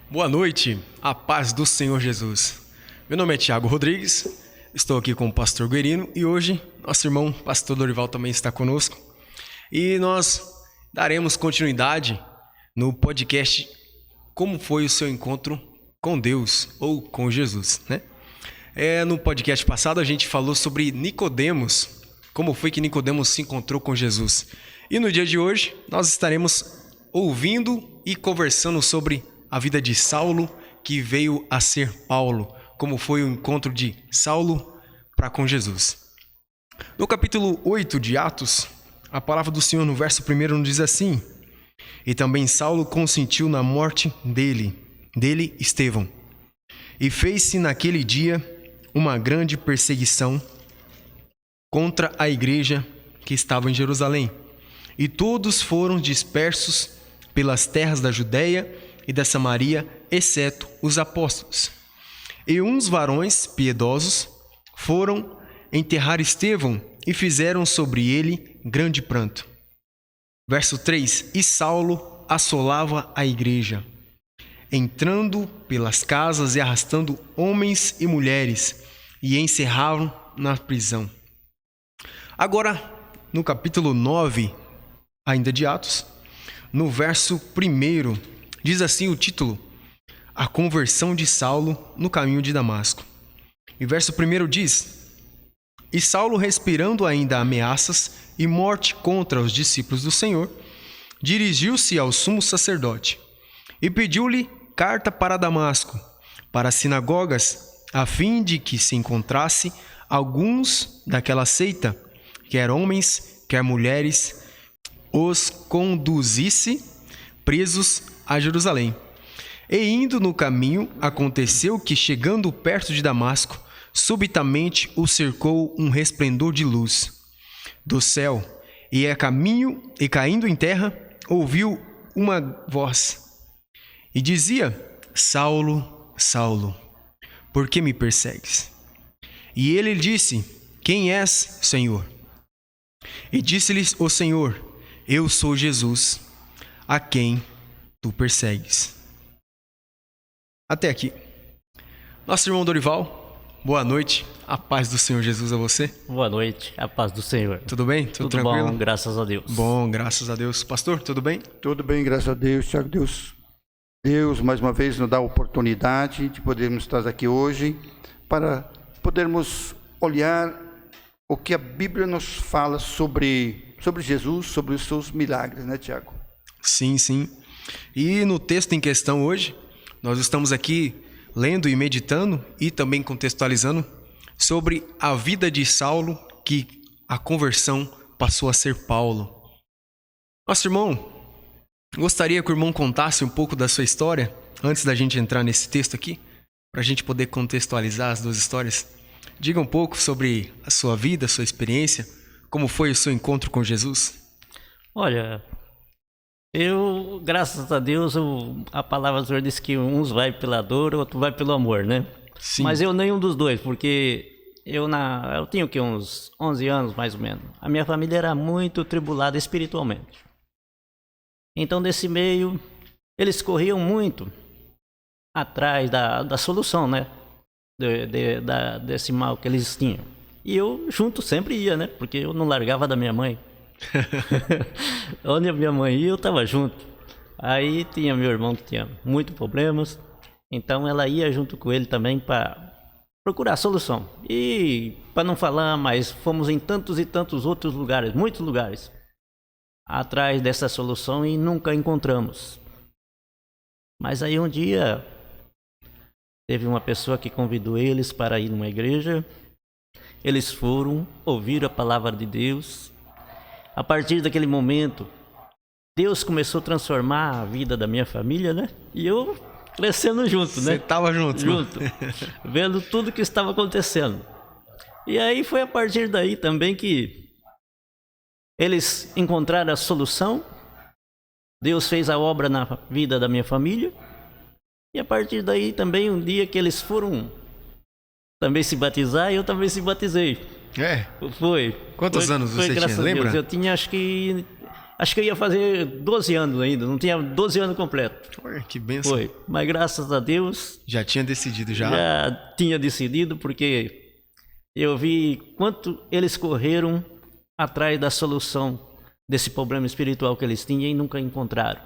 Boa noite, a paz do Senhor Jesus. Meu nome é Tiago Rodrigues, estou aqui com o pastor Guerino e hoje nosso irmão pastor Dorival também está conosco. E nós daremos continuidade no podcast Como foi o seu encontro com Deus ou com Jesus, né? No podcast passado a gente falou sobre Nicodemos, como foi que Nicodemos se encontrou com Jesus. E no dia de hoje nós estaremos ouvindo e conversando sobre a vida de Saulo, que veio a ser Paulo, como foi o encontro de Saulo para com Jesus. No capítulo 8 de Atos, a palavra do Senhor no verso 1 nos diz assim: E também Saulo consentiu na morte dele, Estevão. E fez-se naquele dia uma grande perseguição contra a igreja que estava em Jerusalém. E todos foram dispersos pelas terras da Judéia e da Samaria, exceto os apóstolos. E uns varões piedosos foram enterrar Estevão e fizeram sobre ele grande pranto. Verso 3: E Saulo assolava a igreja, entrando pelas casas e arrastando homens e mulheres, e encerravam na prisão. Agora, no capítulo 9, ainda de Atos, no verso 1, diz assim o título: A conversão de Saulo no caminho de Damasco. E verso 1 diz: E Saulo, respirando ainda ameaças e morte contra os discípulos do Senhor, dirigiu-se ao sumo sacerdote e pediu-lhe carta para Damasco, para as sinagogas, a fim de que se encontrasse alguns daquela seita, quer homens, quer mulheres, os conduzisse presos a Jerusalém. E indo no caminho, aconteceu que, chegando perto de Damasco, subitamente o cercou um resplendor de luz do céu, e a caminho, e caindo em terra, ouviu uma voz, e dizia: Saulo, Saulo, por que me persegues? E ele disse: Quem és, Senhor? E disse-lhes o Senhor: Eu sou Jesus, a quem tu persegues. Até aqui. Nosso irmão Dorival, boa noite. A paz do Senhor Jesus a você. Boa noite, a paz do Senhor. Tudo bem? Tudo tranquilo? Bom, graças a Deus. Bom, graças a Deus. Pastor, tudo bem? Tudo bem, graças a Deus, Tiago. Deus mais uma vez nos dá a oportunidade de podermos estar aqui hoje para podermos olhar o que a Bíblia nos fala sobre Jesus, sobre os seus milagres, né, Tiago? Sim, sim. E no texto em questão hoje, nós estamos aqui lendo e meditando e também contextualizando sobre a vida de Saulo, que a conversão passou a ser Paulo. Nosso irmão, gostaria que o irmão contasse um pouco da sua história, antes da gente entrar nesse texto aqui, para a gente poder contextualizar as duas histórias. Diga um pouco sobre a sua vida, a sua experiência, como foi o seu encontro com Jesus. Olha, graças a Deus, a palavra do Senhor diz que uns vai pela dor, outro vai pelo amor, né? Sim. Mas eu nenhum dos dois, porque eu tinha o quê? Uns 11 anos, mais ou menos. A minha família era muito tribulada espiritualmente. Então, desse meio, eles corriam muito atrás da solução, né? Desse mal que eles tinham. E eu junto sempre ia, né? Porque eu não largava da minha mãe. Onde a minha mãe ia, eu estava junto. Aí tinha meu irmão que tinha muitos problemas, então ela ia junto com ele também para procurar solução. E para não falar mais, fomos em tantos e tantos outros lugares, muitos lugares, atrás dessa solução e nunca encontramos. Mas aí um dia teve uma pessoa que convidou eles para ir numa igreja. Eles foram, ouviram a palavra de Deus. A partir daquele momento, Deus começou a transformar a vida da minha família, né? E eu crescendo junto, né? Você estava junto. Junto, vendo tudo que estava acontecendo. E aí foi a partir daí também que eles encontraram a solução. Deus fez a obra na vida da minha família. E a partir daí também, um dia que eles foram também se batizar, eu também se batizei. É? Foi. Quantos anos você tinha, lembra? Eu tinha, acho que Acho que eu ia fazer 12 anos ainda, não tinha 12 anos completo. Olha, que benção. Foi, mas graças a Deus Já tinha decidido já? já tinha decidido, porque eu vi quanto eles correram atrás da solução desse problema espiritual que eles tinham e nunca encontraram.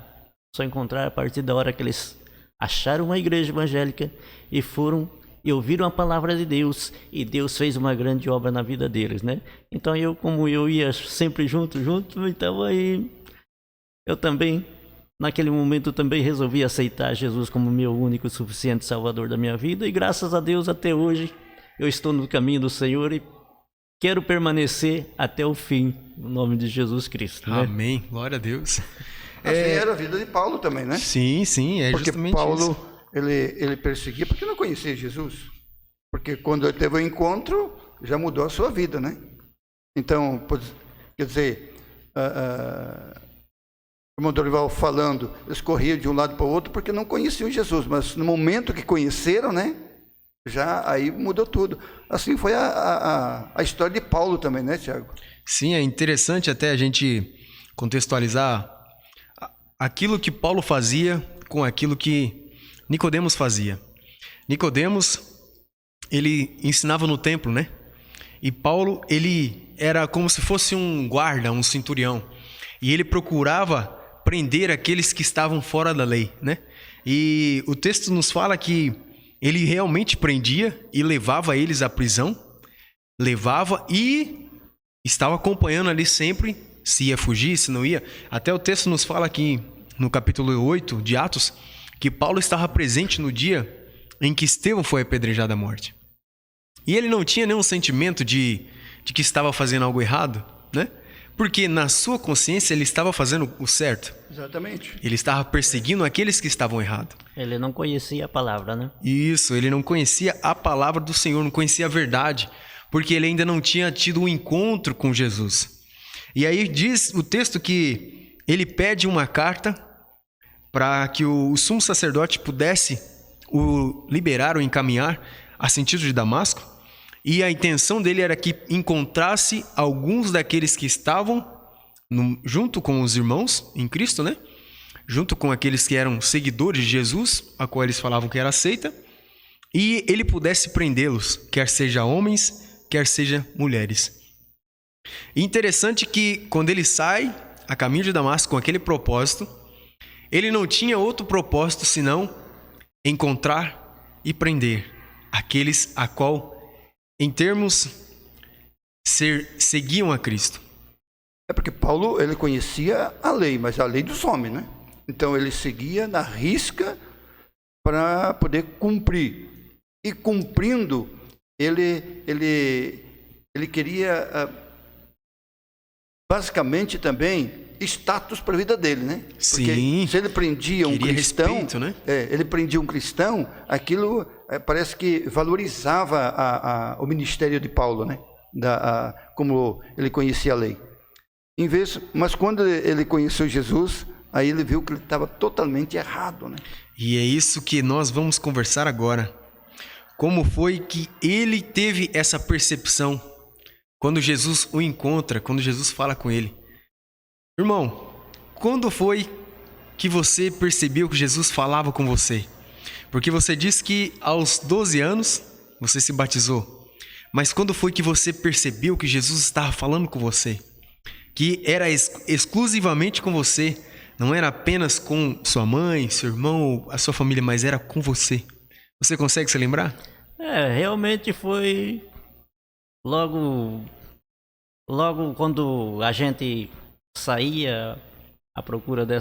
Só encontraram a partir da hora que eles acharam uma igreja evangélica e foram e ouviram a palavra de Deus, e Deus fez uma grande obra na vida deles, né? Então como eu ia sempre junto, então aí eu também, naquele momento, também resolvi aceitar Jesus como meu único e suficiente Salvador da minha vida, e graças a Deus até hoje eu estou no caminho do Senhor e quero permanecer até o fim, no nome de Jesus Cristo, né? Amém, glória a Deus. Assim era a vida de Paulo também, né? Sim, é porque justamente Paulo, isso. Ele perseguia porque não conhecia Jesus. Porque quando ele teve o encontro, já mudou a sua vida, né? Então, quer dizer, o irmão Dorival falando, eles corriam de um lado para o outro porque não conheciam Jesus, mas no momento que conheceram, né? Já aí mudou tudo. Assim foi a história de Paulo também, né, Tiago? Sim, é interessante até a gente contextualizar aquilo que Paulo fazia com aquilo que Nicodemos fazia. Nicodemos, ele ensinava no templo, né? E Paulo, ele era como se fosse um guarda, um centurião. E ele procurava prender aqueles que estavam fora da lei, né? E o texto nos fala que ele realmente prendia e levava eles à prisão, levava e estava acompanhando ali sempre, se ia fugir, se não ia. Até o texto nos fala aqui no capítulo 8 de Atos, que Paulo estava presente no dia em que Estevão foi apedrejado à morte. E ele não tinha nenhum sentimento de que estava fazendo algo errado, né? Porque na sua consciência ele estava fazendo o certo. Exatamente. Ele estava perseguindo aqueles que estavam errados. Ele não conhecia a palavra, né? Isso, ele não conhecia a palavra do Senhor, não conhecia a verdade, porque ele ainda não tinha tido um encontro com Jesus. E aí diz o texto que ele pede uma carta para que o sumo sacerdote pudesse o liberar ou encaminhar a sentido de Damasco, e a intenção dele era que encontrasse alguns daqueles que estavam junto com os irmãos em Cristo, né? Junto com aqueles que eram seguidores de Jesus, a qual eles falavam que era seita, e ele pudesse prendê-los, quer seja homens, quer seja mulheres. E interessante que quando ele sai a caminho de Damasco com aquele propósito, ele não tinha outro propósito senão encontrar e prender aqueles a qual, em termos, seguiam a Cristo. É porque Paulo, ele conhecia a lei, mas a lei dos homens, né? Então ele seguia na risca para poder cumprir. E cumprindo, ele queria basicamente também status para a vida dele, né? Porque Sim, se ele prendia um cristão, respeito, né? Ele prendia um cristão, aquilo parece que valorizava o ministério de Paulo, né? Como ele conhecia a lei. Mas quando ele conheceu Jesus, aí ele viu que ele estava totalmente errado, né? E é isso que nós vamos conversar agora. Como foi que ele teve essa percepção quando Jesus o encontra, quando Jesus fala com ele? Irmão, quando foi que você percebeu que Jesus falava com você? Porque você disse que aos 12 anos você se batizou. Mas quando foi que você percebeu que Jesus estava falando com você? Que era exclusivamente com você, não era apenas com sua mãe, seu irmão, a sua família, mas era com você. Você consegue se lembrar? Realmente foi logo quando a gente saía à procura da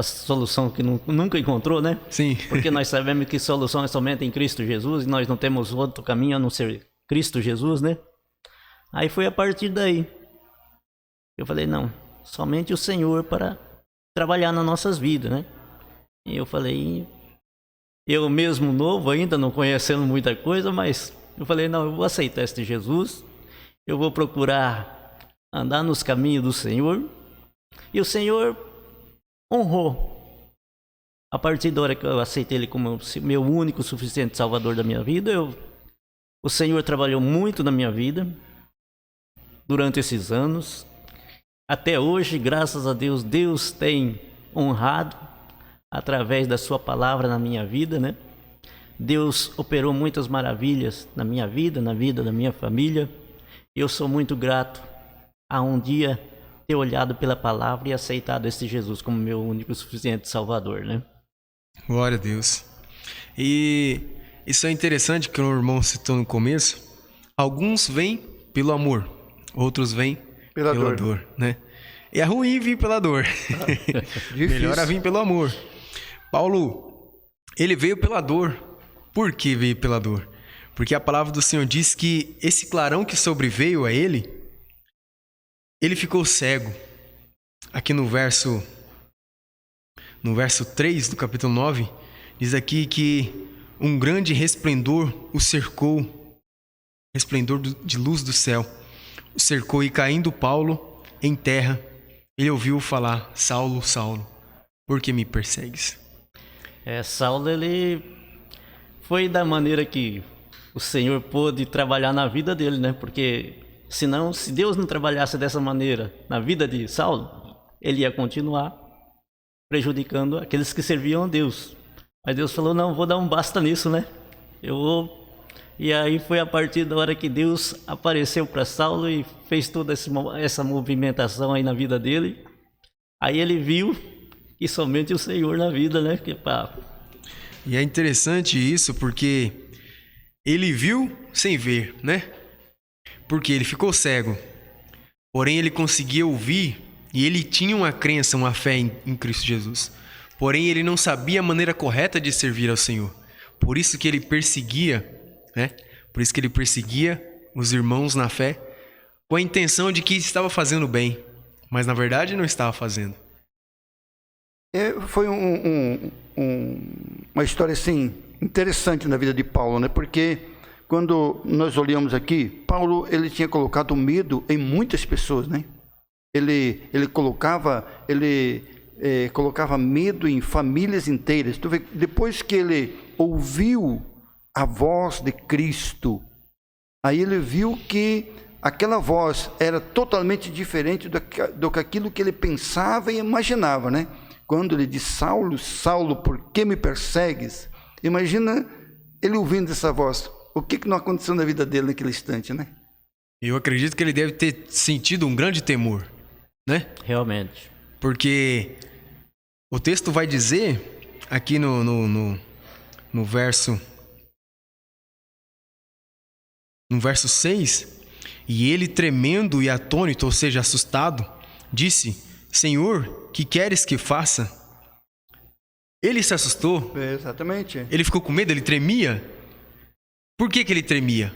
solução que nunca encontrou, né? Sim. Porque nós sabemos que solução é somente em Cristo Jesus e nós não temos outro caminho a não ser Cristo Jesus, né? Aí foi a partir daí. Eu falei, não, somente o Senhor para trabalhar nas nossas vidas, né? E eu falei, eu mesmo novo ainda, não conhecendo muita coisa, mas eu falei, não, eu vou aceitar este Jesus, eu vou procurar andar nos caminhos do Senhor, e o Senhor honrou. A partir da hora que eu aceitei Ele como meu único suficiente Salvador da minha vida, o Senhor trabalhou muito na minha vida durante esses anos. até hoje, graças a Deus, Deus tem honrado através da sua palavra na minha vida, né? Deus operou muitas maravilhas na minha vida, na vida da minha família. Eu sou muito grato a um dia ter olhado pela palavra e aceitado esse Jesus como meu único e suficiente Salvador, né? Glória a Deus. E isso é interessante que o irmão citou no começo. Alguns vêm pelo amor, outros vêm pela dor, né? E é ruim vir pela dor. Melhor é vir pelo amor. Paulo, ele veio pela dor. Por que veio pela dor? Porque a palavra do Senhor diz que esse clarão que sobreveio a ele ficou cego. Aqui no verso 3 do capítulo 9, diz aqui que um grande resplendor o cercou, resplendor de luz do céu, o cercou, e caindo Paulo em terra, ele ouviu falar: Saulo, Saulo, por que me persegues? Saulo, ele foi da maneira que o Senhor pôde trabalhar na vida dele, né? Porque senão, se Deus não trabalhasse dessa maneira na vida de Saulo, ele ia continuar prejudicando aqueles que serviam a Deus. Mas Deus falou: não, vou dar um basta nisso, né? Eu vou. E aí foi a partir da hora que Deus apareceu para Saulo e fez toda essa movimentação aí na vida dele. Aí ele viu que somente o Senhor na vida, né? E é interessante isso porque ele viu sem ver, né? Porque ele ficou cego. Porém, ele conseguia ouvir e ele tinha uma crença, uma fé em Cristo Jesus. Porém, ele não sabia a maneira correta de servir ao Senhor. Por isso que ele perseguia, né? Por isso que ele perseguia os irmãos na fé com a intenção de que estava fazendo bem, mas na verdade não estava fazendo. Foi uma história assim interessante na vida de Paulo, né? Porque quando nós olhamos aqui, Paulo ele tinha colocado medo em muitas pessoas, né? Ele colocava medo em famílias inteiras. Tu vê, depois que ele ouviu a voz de Cristo, aí ele viu que aquela voz era totalmente diferente do que aquilo que ele pensava e imaginava, né? Quando ele diz: Saulo, Saulo, por que me persegues? Imagina ele ouvindo essa voz. O que não aconteceu na vida dele naquele instante, né? Eu acredito que ele deve ter sentido um grande temor, né? Realmente. Porque o texto vai dizer aqui no verso 6, e ele tremendo e atônito, ou seja, assustado, disse: Senhor, que queres que faça? Ele se assustou. Exatamente. Ele ficou com medo, ele tremia. Por que ele tremia?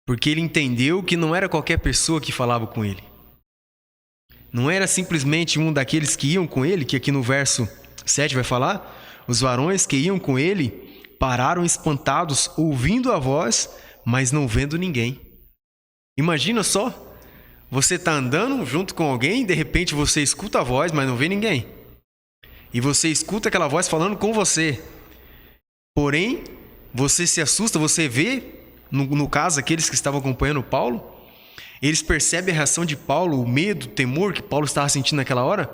Porque ele entendeu que não era qualquer pessoa que falava com ele. Não era simplesmente um daqueles que iam com ele, que aqui no verso 7 vai falar: os varões que iam com ele pararam espantados, ouvindo a voz, mas não vendo ninguém. Imagina só, você está andando junto com alguém, de repente você escuta a voz, mas não vê ninguém. E você escuta aquela voz falando com você. Porém, você se assusta, você vê, no caso, aqueles que estavam acompanhando Paulo, eles percebem a reação de Paulo, o medo, o temor que Paulo estava sentindo naquela hora,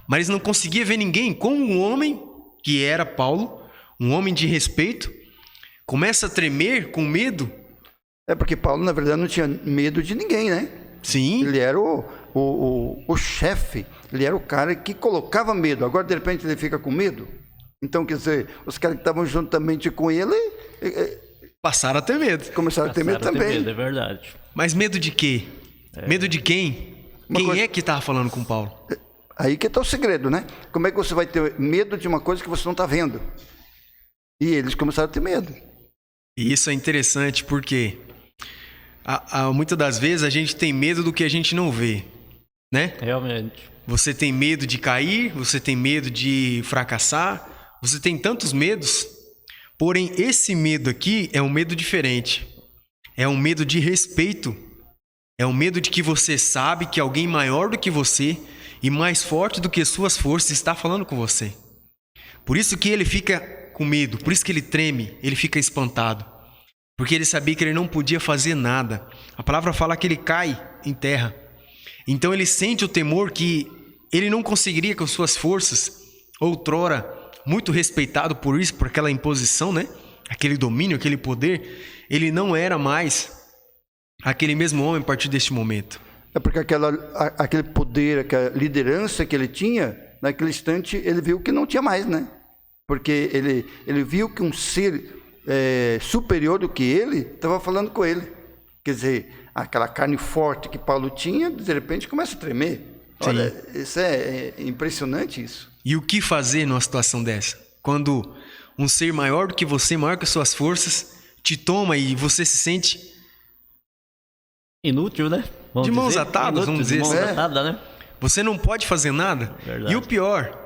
mas eles não conseguiam ver ninguém. Como um homem, que era Paulo, um homem de respeito, começa a tremer com medo. É porque Paulo, na verdade, não tinha medo de ninguém, né? Sim. Ele era o chefe, ele era o cara que colocava medo. Agora, de repente, ele fica com medo. Então, quer dizer, os caras que estavam juntamente com ele passaram a ter medo. Começaram a ter medo também. Medo, é verdade. Mas medo de quê? Medo de quem? Quem é que estava falando com Paulo? Aí que está o segredo, né? Como é que você vai ter medo de uma coisa que você não está vendo? E eles começaram a ter medo. E isso é interessante porque muitas das vezes a gente tem medo do que a gente não vê, né? Realmente. Você tem medo de cair, você tem medo de fracassar, você tem tantos medos. Porém, esse medo aqui é um medo diferente. É um medo de respeito. É um medo de que você sabe que alguém maior do que você e mais forte do que suas forças está falando com você. Por isso que ele fica com medo, por isso que ele treme, ele fica espantado. Porque ele sabia que ele não podia fazer nada. A palavra fala que ele cai em terra. Então ele sente o temor que ele não conseguiria com suas forças, outrora muito respeitado por isso, por aquela imposição, né? Aquele domínio, aquele poder, ele não era mais aquele mesmo homem a partir deste momento. É porque aquele poder, aquela liderança que ele tinha, naquele instante ele viu que não tinha mais, né? Porque ele viu que um ser superior do que ele estava falando com ele. Quer dizer, aquela carne forte que Paulo tinha, de repente começa a tremer. Sim. Olha, isso é impressionante isso. E o que fazer numa situação dessa? Quando um ser maior do que você, maior que as suas forças, te toma e você se sente inútil, né? de mãos atadas, vamos dizer assim. De mãos atadas, né? Você não pode fazer nada. Verdade. E o pior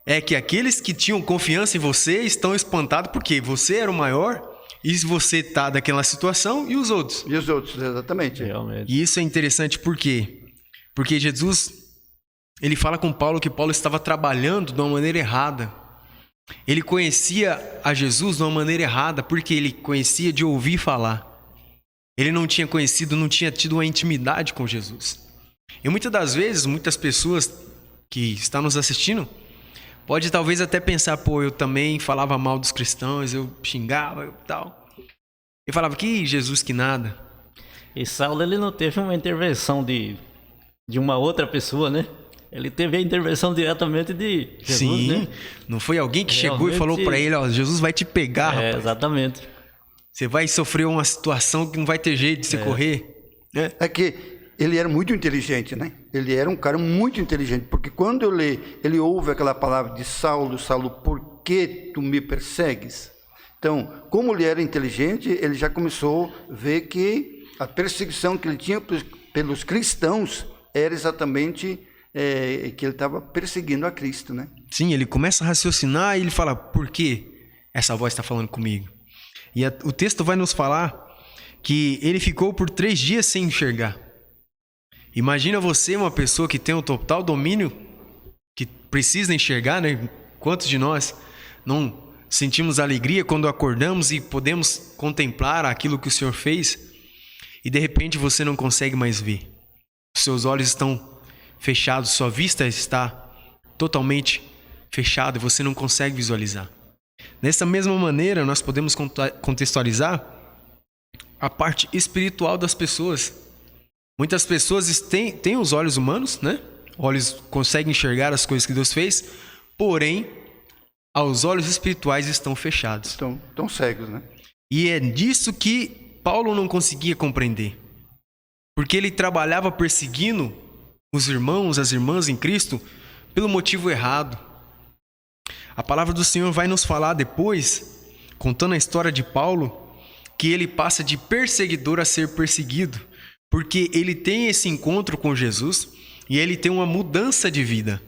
é que aqueles que tinham confiança em você estão espantados porque você era o maior e você está daquela situação e os outros. E os outros, exatamente. Realmente. E isso é interessante por quê? Porque Jesus, ele fala com Paulo que Paulo estava trabalhando de uma maneira errada. Ele conhecia a Jesus de uma maneira errada porque ele conhecia de ouvir falar. Ele não tinha conhecido, não tinha tido uma intimidade com Jesus. E muitas das vezes, muitas pessoas que estão nos assistindo, pode talvez até pensar, pô, eu também falava mal dos cristãos, eu xingava e tal. Eu falava, que Jesus que nada. E Saulo, ele não teve uma intervenção de uma outra pessoa, né? Ele teve a intervenção diretamente de Jesus, Sim, né? não foi alguém que chegou e Realmente. falou para ele, ó, Jesus vai te pegar, rapaz. Exatamente. Você vai sofrer uma situação que não vai ter jeito de você correr. Né? É que ele era muito inteligente, né? Ele era um cara muito inteligente, porque quando ele ouve aquela palavra de Saulo, Saulo, por que tu me persegues? Então, como ele era inteligente, ele já começou a ver que a perseguição que ele tinha pelos cristãos era exatamente que ele estava perseguindo a Cristo, né? Sim, ele começa a raciocinar e ele fala, por que essa voz está falando comigo? E o texto vai nos falar que ele ficou por 3 dias sem enxergar. Imagina você, uma pessoa que tem o total domínio, que precisa enxergar, né? Quantos de nós não sentimos alegria quando acordamos e podemos contemplar aquilo que o Senhor fez e de repente você não consegue mais ver. Os seus olhos estão fechados, sua vista está totalmente fechada e você não consegue visualizar. Dessa mesma maneira, nós podemos contextualizar a parte espiritual das pessoas. Muitas pessoas têm os olhos humanos, né? Olhos conseguem enxergar as coisas que Deus fez, porém, aos olhos espirituais estão fechados. Estão cegos, né? E é disso que Paulo não conseguia compreender. Porque ele trabalhava perseguindo os irmãos, as irmãs em Cristo, pelo motivo errado. A palavra do Senhor vai nos falar depois, contando a história de Paulo, que ele passa de perseguidor a ser perseguido, porque ele tem esse encontro com Jesus e ele tem uma mudança de vida.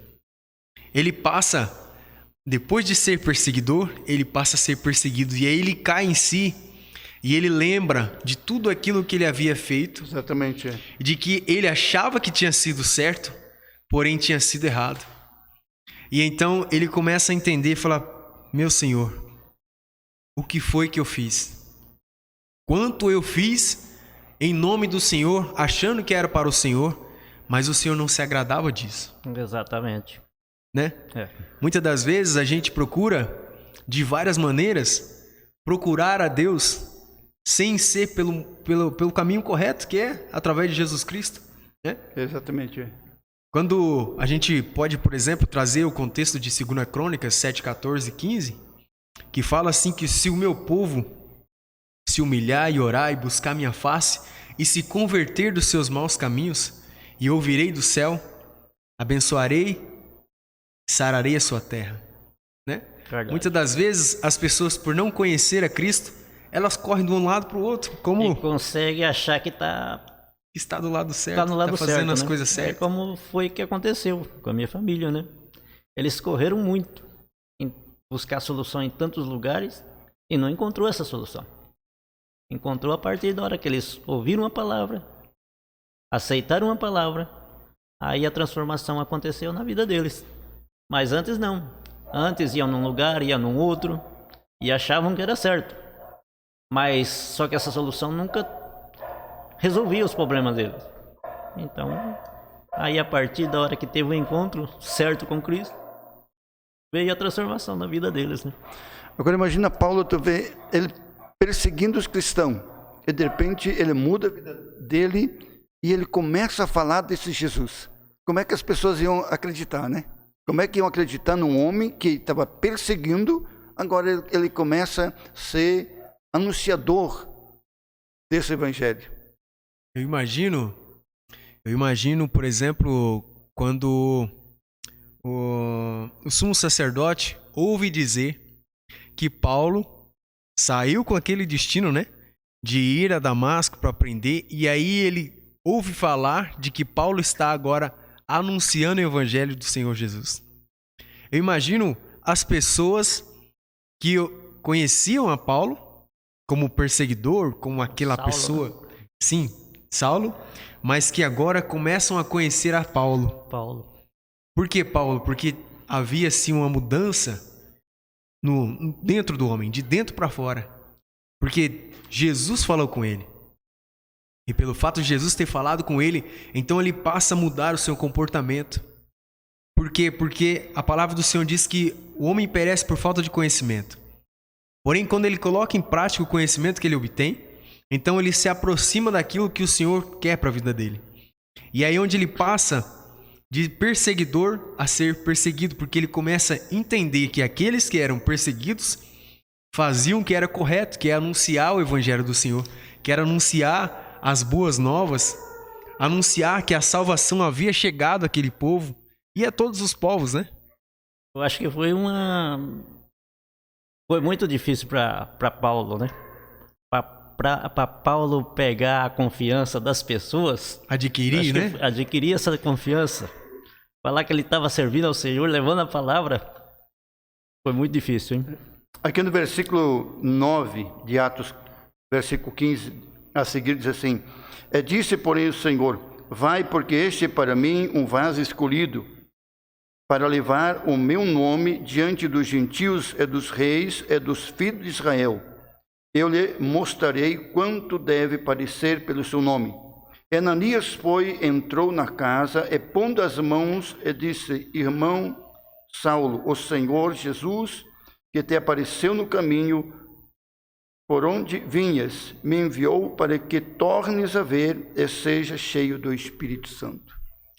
Ele passa, depois de ser perseguidor, ele passa a ser perseguido e aí ele cai em si e ele lembra de tudo aquilo que ele havia feito. Exatamente. De que ele achava que tinha sido certo, porém tinha sido errado. E então ele começa a entender e falar, meu Senhor, o que foi que eu fiz? Quanto eu fiz em nome do Senhor, achando que era para o Senhor, mas o Senhor não se agradava disso. Exatamente. Né? Muitas das vezes a gente procura, de várias maneiras, procurar a Deus sem ser pelo caminho correto, que é através de Jesus Cristo. Né? Exatamente. Quando a gente pode, por exemplo, trazer o contexto de 2 Crônicas 7, 14 e 15, que fala assim que se o meu povo se humilhar e orar e buscar minha face e se converter dos seus maus caminhos, e ouvirei do céu, abençoarei, sararei a sua terra. Né? Muitas das vezes as pessoas, por não conhecer a Cristo, elas correm de um lado para o outro, como e consegue achar que está do lado certo, está no lado fazendo certo, as né? coisas certas. É como foi que aconteceu com a minha família, né? Eles correram muito em buscar solução em tantos lugares e não encontrou essa solução. Encontrou a partir da hora que eles ouviram a palavra, aceitaram a palavra, aí a transformação aconteceu na vida deles. Mas antes não. Antes iam num lugar, iam num outro e achavam que era certo. Mas só que essa solução nunca resolvia os problemas deles. Então, Aí, a partir da hora que teve o encontro certo com Cristo, veio a transformação na vida deles, né? Agora imagina Paulo, tu vê ele perseguindo os cristãos, e de repente ele muda a vida dele e ele começa a falar desse Jesus. Como é que as pessoas iam acreditar, né? Como é que iam acreditar num homem que estava perseguindo, agora ele começa a ser anunciador desse evangelho. Eu imagino, por exemplo, quando o sumo sacerdote ouve dizer que Paulo saiu com aquele destino, né, de ir a Damasco para aprender, e aí ele ouve falar de que Paulo está agora anunciando o evangelho do Senhor Jesus. Eu imagino as pessoas que conheciam a Paulo como perseguidor, como aquela Saulo, pessoa, sim, Saulo, mas que agora começam a conhecer a Paulo. Paulo. Por que Paulo? Porque havia sim uma mudança dentro do homem, de dentro para fora. Porque Jesus falou com ele. E pelo fato de Jesus ter falado com ele, então ele passa a mudar o seu comportamento. Por quê? Porque a palavra do Senhor diz que o homem perece por falta de conhecimento. Porém, quando ele coloca em prática o conhecimento que ele obtém, então ele se aproxima daquilo que o Senhor quer para a vida dele. E aí onde ele passa de perseguidor a ser perseguido, porque ele começa a entender que aqueles que eram perseguidos faziam o que era correto, que é anunciar o evangelho do Senhor, que era anunciar as boas novas, anunciar que a salvação havia chegado àquele povo e a todos os povos, né? Eu acho que foi muito difícil para Paulo, né? Para Paulo pegar a confiança das pessoas, Adquirir, né? Adquirir essa confiança, falar que ele estava servindo ao Senhor, levando a palavra, foi muito difícil, hein? Aqui no versículo 9 de Atos, versículo 15, a seguir diz assim: disse, porém, o Senhor: vai, porque este é para mim um vaso escolhido, para levar o meu nome diante dos gentios e dos reis e dos filhos de Israel. Eu lhe mostrarei quanto deve padecer pelo seu nome. Ananias, pois, entrou na casa e, pondo as mãos, e disse: irmão Saulo, o Senhor Jesus, que te apareceu no caminho por onde vinhas, me enviou para que tornes a ver e seja cheio do Espírito Santo.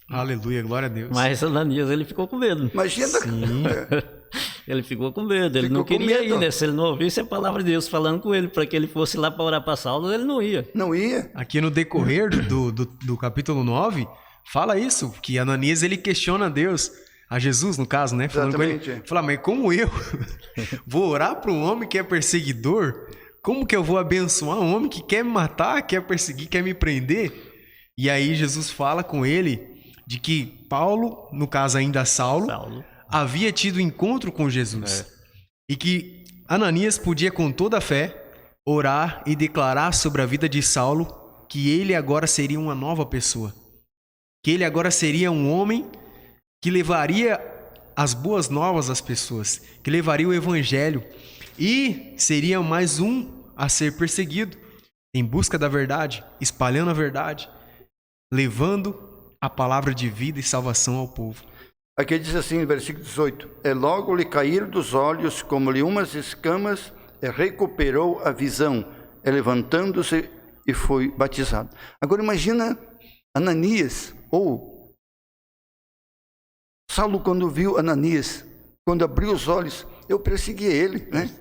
Aleluia, glória a Deus. Mas Ananias, ele ficou com medo. Imagina. Ele ficou com medo, ele não queria ir, né? Se ele não ouvisse a palavra de Deus falando com ele para que ele fosse lá para orar para Saulo, ele não ia. Não ia. Aqui no decorrer do capítulo 9, fala isso, que Ananias ele questiona a Deus, a Jesus no caso, né? Falando Exatamente. com ele, fala, mas como eu vou orar para um homem que é perseguidor? Como que eu vou abençoar um homem que quer me matar, quer perseguir, quer me prender? E aí Jesus fala com ele de que Paulo, no caso ainda Saulo, havia tido encontro com Jesus. E que Ananias podia com toda a fé orar e declarar sobre a vida de Saulo que ele agora seria uma nova pessoa. Que ele agora seria um homem que levaria as boas novas às pessoas, que levaria o evangelho e seria mais um a ser perseguido em busca da verdade, espalhando a verdade, levando a palavra de vida e salvação ao povo. Aqui diz assim, no versículo 18: e logo lhe caíram dos olhos como-lhe umas escamas, e recuperou a visão, e levantando-se e foi batizado. Agora imagina Ananias, ou Saulo, quando viu Ananias, quando abriu os olhos, eu persegui ele, né?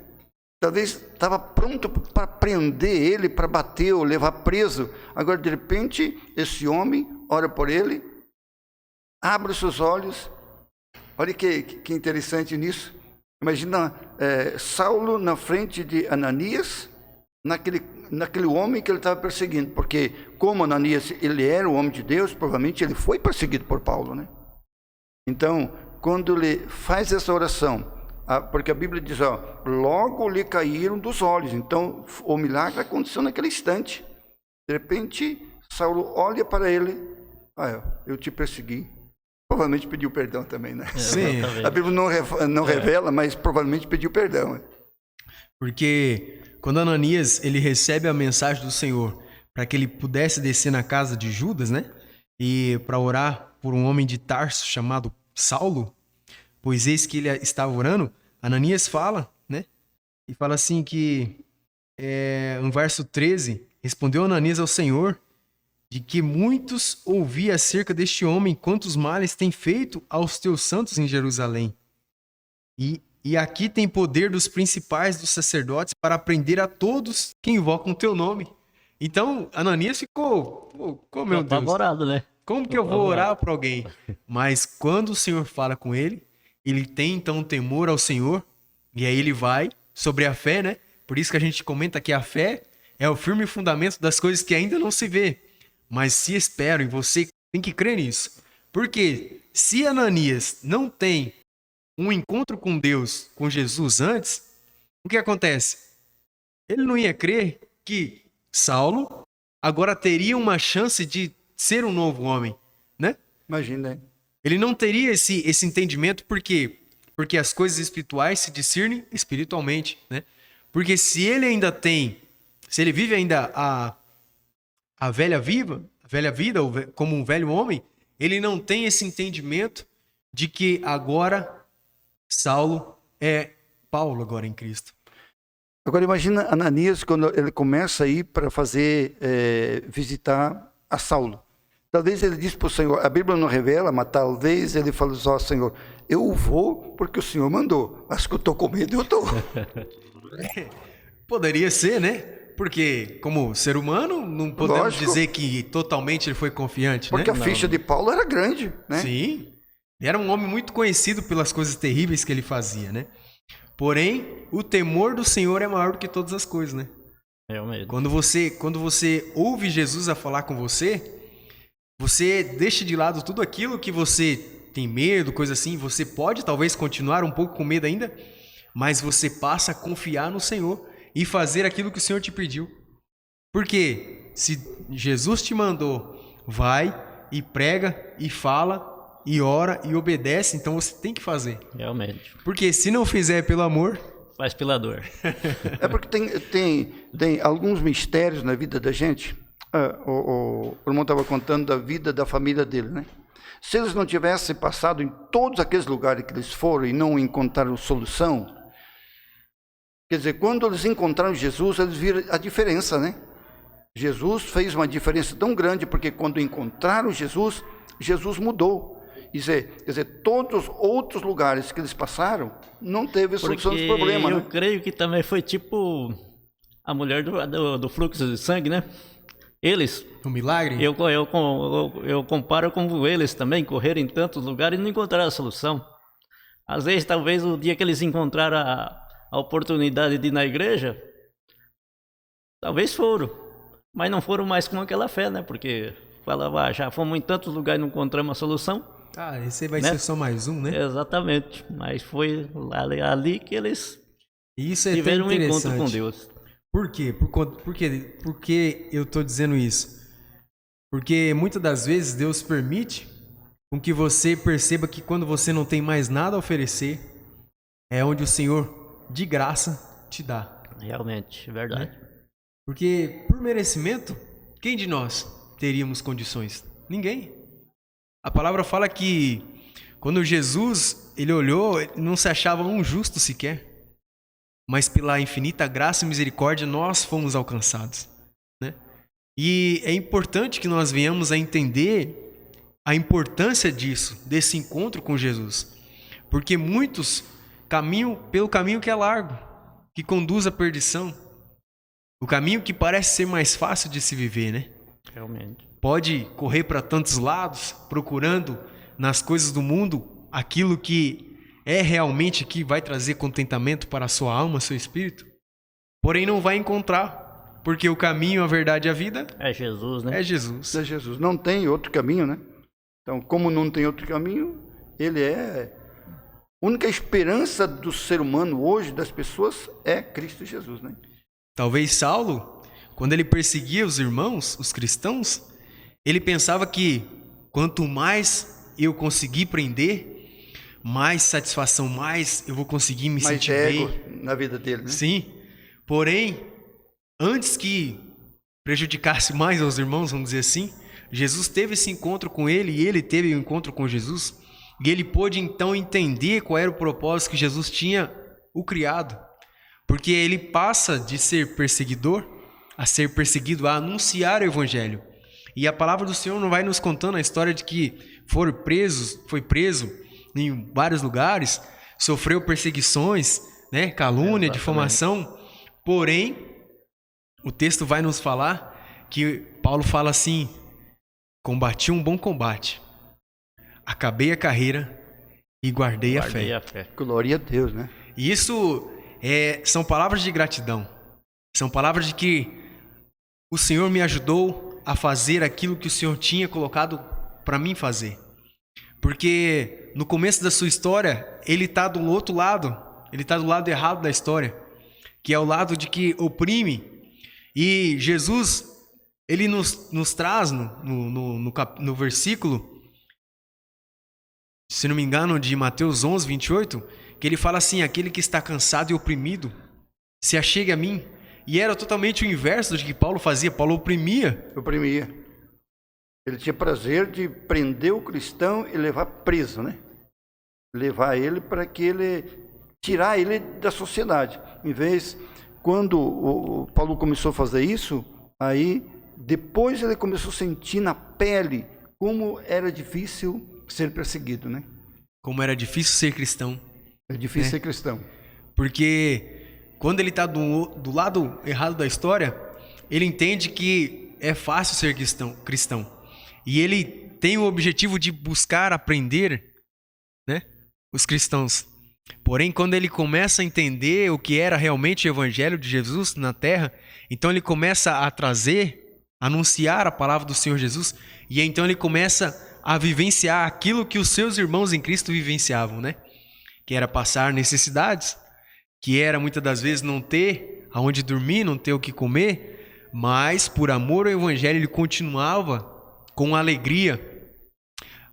Talvez estava pronto para prender ele, para bater ou levar preso. Agora, de repente, esse homem ora por ele, abre os seus olhos. Olha que interessante nisso. Imagina Saulo na frente de Ananias, naquele homem que ele estava perseguindo. Porque como Ananias ele era o homem de Deus, provavelmente ele foi perseguido por Paulo, né? Então, quando ele faz essa oração, porque a Bíblia diz, logo lhe caíram dos olhos. Então, o milagre aconteceu naquele instante. De repente, Saulo olha para ele, eu te persegui. Provavelmente pediu perdão também, né? Sim. A Bíblia não revela, mas provavelmente pediu perdão. Porque quando Ananias ele recebe a mensagem do Senhor para que ele pudesse descer na casa de Judas, né? E para orar por um homem de Tarso chamado Saulo, pois eis que ele estava orando, Ananias fala, né? E fala assim que, no verso 13, respondeu Ananias ao Senhor, de que muitos ouvi acerca deste homem, quantos males tem feito aos teus santos em Jerusalém. E aqui tem poder dos principais dos sacerdotes para prender a todos que invocam o teu nome. Então, Ananias ficou, meu Deus, Apavorado, né? como que eu vou orar para alguém? Mas quando o Senhor fala com ele, ele tem então temor ao Senhor, e aí ele vai sobre a fé, né? Por isso que a gente comenta que a fé é o firme fundamento das coisas que ainda não se vê, mas se esperam, e você tem que crer nisso. Porque se Ananias não tem um encontro com Deus, com Jesus antes, o que acontece? Ele não ia crer que Saulo agora teria uma chance de ser um novo homem, né? Imagina, hein? Ele não teria esse entendimento, por quê? Porque as coisas espirituais se discernem espiritualmente, né? Porque se ele vive ainda a velha vida, como um velho homem, ele não tem esse entendimento de que agora Saulo é Paulo agora em Cristo. Agora imagina Ananias quando ele começa a ir para fazer, visitar a Saulo. Talvez ele disse para o Senhor, a Bíblia não revela, mas talvez ele falou assim, ó, Senhor, eu vou porque o Senhor mandou. Acho que eu estou com medo, eu estou. Poderia ser, né? Porque como ser humano, não podemos dizer que totalmente ele foi confiante, porque né? a ficha de Paulo era grande, né? Sim, ele era um homem muito conhecido pelas coisas terríveis que ele fazia, né? Porém, o temor do Senhor é maior do que todas as coisas, né? Realmente. Quando você ouve Jesus a falar com você, você deixa de lado tudo aquilo que você tem medo, coisa assim. Você pode talvez continuar um pouco com medo ainda, mas você passa a confiar no Senhor e fazer aquilo que o Senhor te pediu. Porque se Jesus te mandou, vai e prega e fala e ora e obedece, então você tem que fazer. Realmente. Porque se não fizer pelo amor... Faz pela dor. É porque tem alguns mistérios na vida da gente. O irmão estava contando da vida da família dele, né? Se eles não tivessem passado em todos aqueles lugares que eles foram e não encontraram solução, quer dizer, quando eles encontraram Jesus, eles viram a diferença, né? Jesus fez uma diferença tão grande, porque quando encontraram Jesus, Jesus mudou. Quer dizer, todos os outros lugares que eles passaram, não teve solução dos problemas, né? Eu creio que também foi tipo a mulher do fluxo de sangue, né? Eles... Um milagre? Eu comparo com eles também, correram em tantos lugares e não encontraram a solução. Às vezes, talvez, o dia que eles encontraram a oportunidade de ir na igreja, talvez foram, mas não foram mais com aquela fé, né? Porque falava, já fomos em tantos lugares e não encontramos a solução. Ah, esse vai ser só mais um, né? Exatamente, mas foi ali que eles Isso é tiveram um tão encontro interessante. com Deus. Por quê? Por que eu estou dizendo isso? Porque muitas das vezes Deus permite com que você perceba que quando você não tem mais nada a oferecer, é onde o Senhor, de graça, te dá. Realmente, verdade. Porque por merecimento, quem de nós teríamos condições? Ninguém. A palavra fala que quando Jesus ele olhou, não se achava um justo sequer. Mas pela infinita graça e misericórdia nós fomos alcançados, né? E é importante que nós venhamos a entender a importância disso, desse encontro com Jesus. Porque muitos caminham pelo caminho que é largo, que conduz à perdição. O caminho que parece ser mais fácil de se viver, né? Realmente. Pode correr para tantos lados, procurando nas coisas do mundo aquilo que é realmente que vai trazer contentamento para a sua alma, seu espírito. Porém não vai encontrar, porque o caminho, a verdade e a vida é Jesus, né? É Jesus. É Jesus. Não tem outro caminho, né? Então, como não tem outro caminho, ele é... A única esperança do ser humano hoje, das pessoas, é Cristo Jesus, né? Talvez Saulo, quando ele perseguia os irmãos, os cristãos, ele pensava que quanto mais eu conseguir prender, mais satisfação, mais eu vou conseguir me sentir bem. Mais ego na vida dele, né? Sim. Porém, antes que prejudicasse mais aos irmãos, vamos dizer assim, Jesus teve esse encontro com ele e ele teve o encontro com Jesus. E ele pôde então entender qual era o propósito que Jesus tinha o criado. Porque ele passa de ser perseguidor a ser perseguido, a anunciar o evangelho. E a palavra do Senhor não vai nos contando a história de que foi preso em vários lugares, sofreu perseguições, né, calúnia, difamação. Porém, o texto vai nos falar que Paulo fala assim: combati um bom combate, acabei a carreira e guardei a fé. Glória a Deus, né? E isso são palavras de gratidão. São palavras de que o Senhor me ajudou a fazer aquilo que o Senhor tinha colocado para mim fazer. Porque no começo da sua história, ele está do outro lado. Ele está do lado errado da história, que é o lado de que oprime. E Jesus, ele nos traz no versículo, se não me engano, de Mateus 11, 28, que ele fala assim: aquele que está cansado e oprimido, se achegue a mim. E era totalmente o inverso do que Paulo fazia. Paulo oprimia. Ele tinha prazer de prender o cristão e levar preso, né? Levar ele para que tirar ele da sociedade. Em vez, quando o Paulo começou a fazer isso, aí depois ele começou a sentir na pele como era difícil ser perseguido, né? Como era difícil ser cristão. É difícil ser cristão. Porque quando ele está do lado errado da história, ele entende que é fácil ser cristão. E ele tem o objetivo de buscar aprender, né, os cristãos. Porém, quando ele começa a entender o que era realmente o evangelho de Jesus na terra, então ele começa a anunciar a palavra do Senhor Jesus, e então ele começa a vivenciar aquilo que os seus irmãos em Cristo vivenciavam, né? Que era passar necessidades, que era muitas das vezes não ter aonde dormir, não ter o que comer, mas por amor ao evangelho ele continuava com alegria.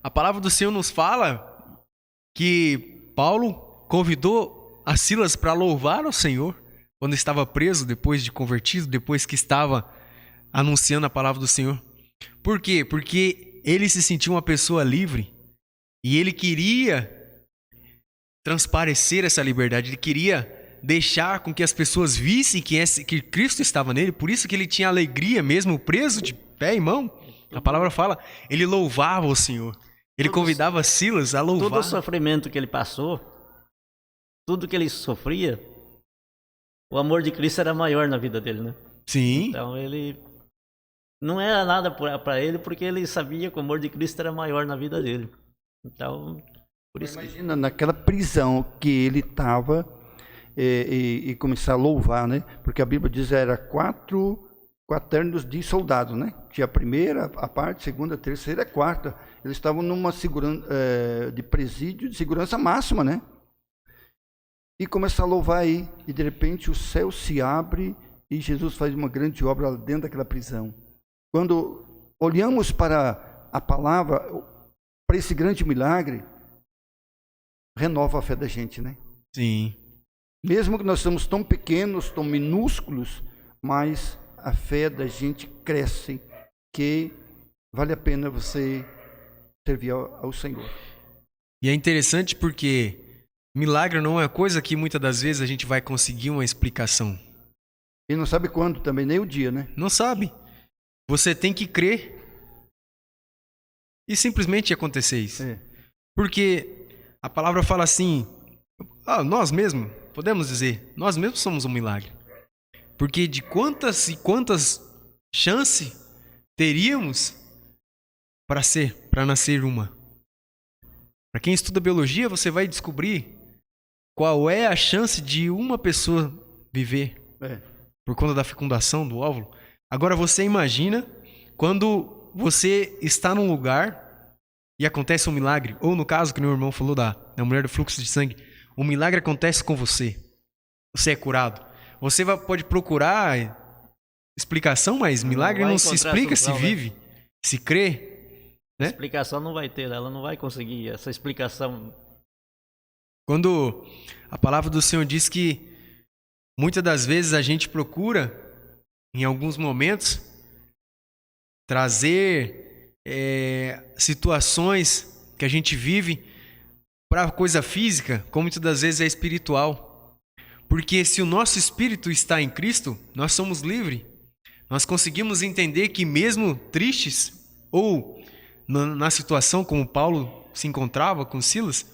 A palavra do Senhor nos fala que Paulo convidou a Silas para louvar ao Senhor quando estava preso, depois de convertido, depois que estava anunciando a palavra do Senhor. Por quê? Porque ele se sentia uma pessoa livre e ele queria transparecer essa liberdade, ele queria deixar com que as pessoas vissem que Cristo estava nele. Por isso que ele tinha alegria mesmo, preso de pé e mão. A palavra fala, ele louvava o Senhor. Ele convidava Silas a louvar. Todo o sofrimento que ele passou, tudo que ele sofria, o amor de Cristo era maior na vida dele, né? Sim. Então ele não era nada para ele, porque ele sabia que o amor de Cristo era maior na vida dele. Então, por isso. Imagina naquela prisão que ele estava e começar a louvar, né? Porque a Bíblia diz que era quatro quaternos de soldados, né? Tinha a primeira, a parte, a segunda, a terceira, a quarta. Eles estavam numa segurança de presídio de segurança máxima, né? E começar a louvar aí, e de repente o céu se abre e Jesus faz uma grande obra lá dentro daquela prisão. Quando olhamos para a palavra, para esse grande milagre, renova a fé da gente, né? Sim. Mesmo que nós somos tão pequenos, tão minúsculos, mas a fé da gente cresce, que vale a pena você servir ao Senhor. E é interessante porque milagre não é coisa que muitas das vezes a gente vai conseguir uma explicação. E não sabe quando também, nem o dia, né? Não sabe. Você tem que crer e simplesmente acontecer isso. Porque a palavra fala assim, nós mesmos, podemos dizer, nós mesmos somos um milagre. Porque de quantas e quantas chances teríamos para nascer uma? Para quem estuda biologia, você vai descobrir qual é a chance de uma pessoa viver por conta da fecundação do óvulo. Agora você imagina quando você está num lugar e acontece um milagre, ou no caso que o meu irmão falou da mulher do fluxo de sangue, um milagre acontece com você. Você é curado. Você pode procurar explicação, mas milagre não se explica, se vive, né? Se crê. Né? Explicação não vai ter, ela não vai conseguir essa explicação. Quando a palavra do Senhor diz que muitas das vezes a gente procura, em alguns momentos, trazer situações que a gente vive para coisa física, como muitas das vezes é espiritual. Porque se o nosso espírito está em Cristo, nós somos livres. Nós conseguimos entender que mesmo tristes, ou na situação como Paulo se encontrava com Silas,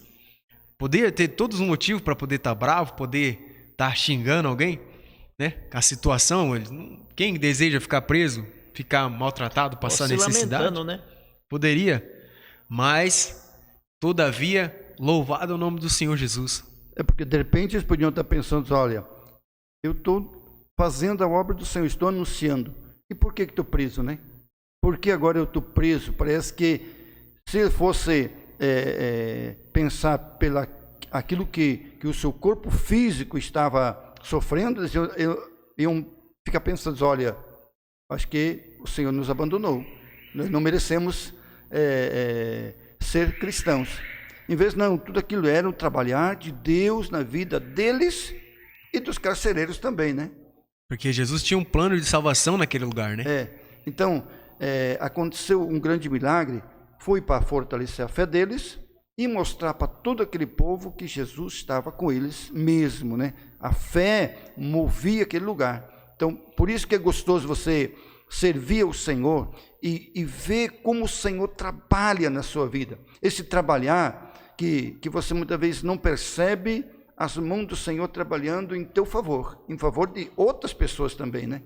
poder ter todos um motivo para poder estar bravo, poder estar xingando alguém, né? A situação, quem deseja ficar preso, ficar maltratado, passar Ou se necessidade, lamentando, né? poderia, mas todavia, louvado é o nome do Senhor Jesus. É porque de repente eles podiam estar pensando, olha, eu estou fazendo a obra do Senhor, estou anunciando. E por que estou preso, né? Por que agora eu estou preso? Parece que se fosse pensar pela aquilo que o seu corpo físico estava sofrendo, eles iam ficar pensando, olha, acho que o Senhor nos abandonou. Nós não merecemos ser cristãos. Em vez, não, tudo aquilo era o trabalhar de Deus na vida deles e dos carcereiros também, né? Porque Jesus tinha um plano de salvação naquele lugar, né? Então, aconteceu um grande milagre, foi para fortalecer a fé deles e mostrar para todo aquele povo que Jesus estava com eles mesmo, né? A fé movia aquele lugar. Então, por isso que é gostoso você servir ao Senhor e ver como o Senhor trabalha na sua vida. Esse trabalhar que você muitas vezes não percebe as mãos do Senhor trabalhando em teu favor, em favor de outras pessoas também, né?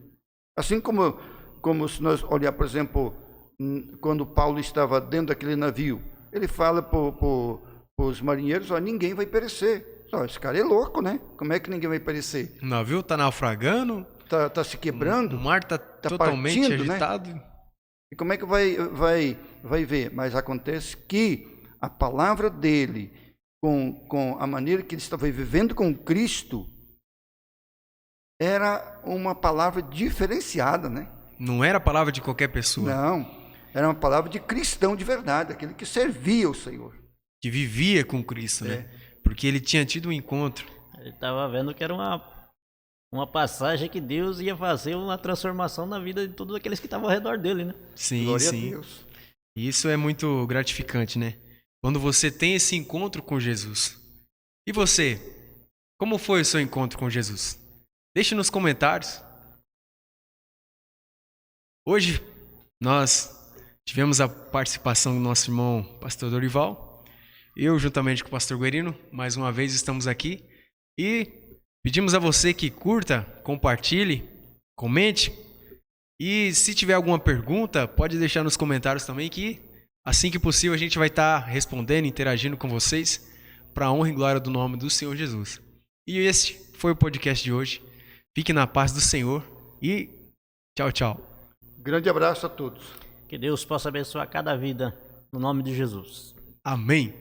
Assim como se nós olhar, por exemplo, quando Paulo estava dentro daquele navio, ele fala para os marinheiros, ó, ninguém vai perecer. Ó, esse cara é louco, né? Como é que ninguém vai perecer? O navio está naufragando, Tá se quebrando, o mar está totalmente partindo, agitado. né? E como é que vai ver? Mas acontece que a palavra dele, com a maneira que ele estava vivendo com Cristo, era uma palavra diferenciada, né? Não era a palavra de qualquer pessoa. Não, era uma palavra de cristão de verdade, aquele que servia o Senhor. Que vivia com Cristo, né? Porque ele tinha tido um encontro. Ele estava vendo que era uma passagem que Deus ia fazer uma transformação na vida de todos aqueles que estavam ao redor dele, né? Sim, Glória sim. a Deus. E isso é muito gratificante, né? Quando você tem esse encontro com Jesus. E você? Como foi o seu encontro com Jesus? Deixe nos comentários. Hoje nós tivemos a participação do nosso irmão pastor Dorival. Eu, juntamente com o pastor Guerino, mais uma vez estamos aqui. E pedimos a você que curta, compartilhe, comente. E se tiver alguma pergunta, pode deixar nos comentários também, que assim que possível a gente vai estar respondendo, interagindo com vocês, para a honra e glória do nome do Senhor Jesus. E esse foi o podcast de hoje. Fique na paz do Senhor e tchau, tchau. Grande abraço a todos. Que Deus possa abençoar cada vida, no nome de Jesus. Amém.